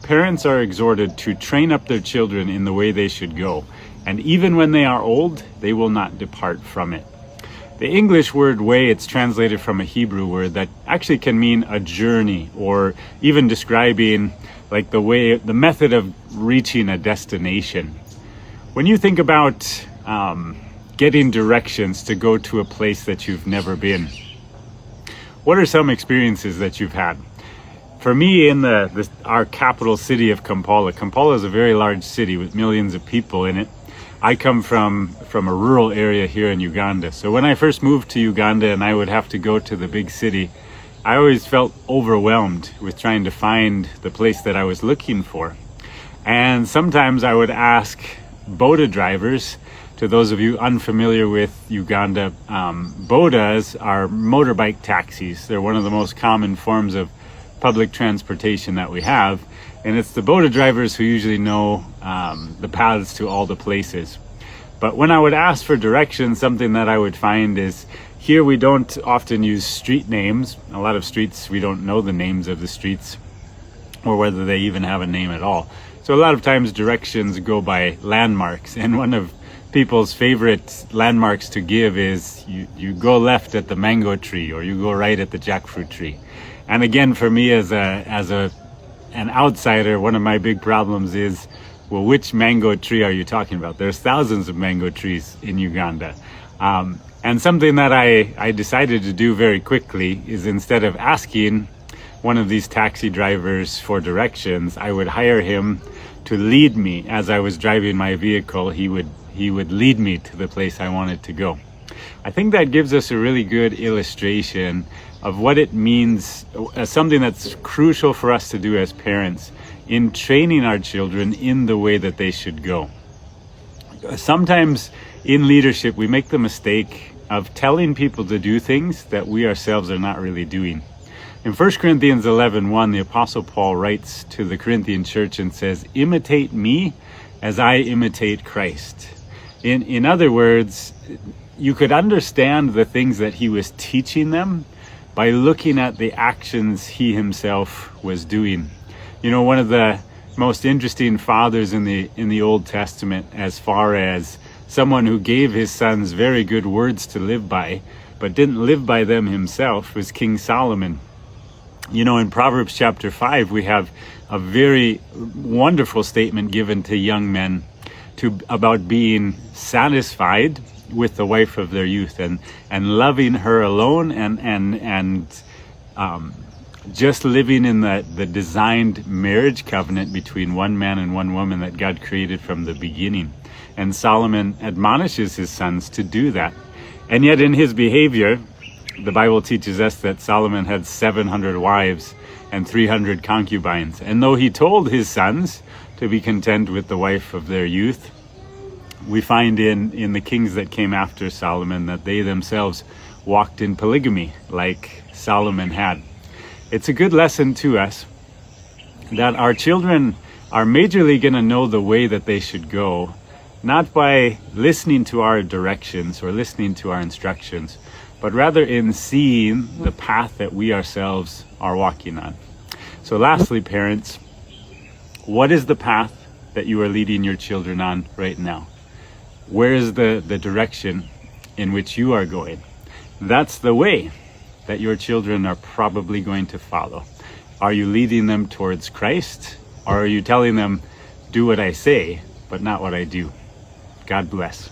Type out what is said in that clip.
parents are exhorted to train up their children in the way they should go, and even when they are old, they will not depart from it. The English word way, it's translated from a Hebrew word that actually can mean a journey, or even describing like the method of reaching a destination. When you think about getting directions to go to a place that you've never been, what are some experiences that you've had? For me, in our capital city of Kampala is a very large city with millions of people in it. I come from a rural area here in Uganda. So when I first moved to Uganda and I would have to go to the big city, I always felt overwhelmed with trying to find the place that I was looking for. And sometimes I would ask boda drivers. To those of you unfamiliar with Uganda, bodas are motorbike taxis. They're one of the most common forms of public transportation that we have, and it's the boda drivers who usually know the paths to all the places. But when I would ask for directions, something that I would find is here we don't often use street names. A lot of streets, we don't know the names of the streets or whether they even have a name at all. So a lot of times directions go by landmarks, and one of people's favorite landmarks to give is you go left at the mango tree, or you go right at the jackfruit tree. And again, for me as an outsider, one of my big problems is, well, which mango tree are you talking about? There's thousands of mango trees in Uganda. And something that I decided to do very quickly is, instead of asking one of these taxi drivers for directions, I would hire him to lead me. As I was driving my vehicle, he would lead me to the place I wanted to go. I think that gives us a really good illustration of what it means, something that's crucial for us to do as parents in training our children in the way that they should go. Sometimes in leadership, we make the mistake of telling people to do things that we ourselves are not really doing. In 1 Corinthians 11:1, the Apostle Paul writes to the Corinthian church and says, "Imitate me as I imitate Christ." In other words, you could understand the things that he was teaching them by looking at the actions he himself was doing. You know, one of the most interesting fathers in the Old Testament, as far as someone who gave his sons very good words to live by, but didn't live by them himself, was King Solomon. You know, in Proverbs chapter 5, we have a very wonderful statement given to young men about being satisfied with the wife of their youth and loving her alone and just living in the designed marriage covenant between one man and one woman that God created from the beginning. And Solomon admonishes his sons to do that. And yet in his behavior, the Bible teaches us that Solomon had 700 wives and 300 concubines. And though he told his sons to be content with the wife of their youth, we find in the kings that came after Solomon that they themselves walked in polygamy like Solomon had. It's a good lesson to us that our children are majorly going to know the way that they should go, not by listening to our directions or listening to our instructions, but rather in seeing the path that we ourselves are walking on. So lastly, parents, what is the path that you are leading your children on right now? Where is the direction in which you are going? That's the way that your children are probably going to follow. Are you leading them towards Christ, or are you telling them, do what I say, but not what I do? God bless.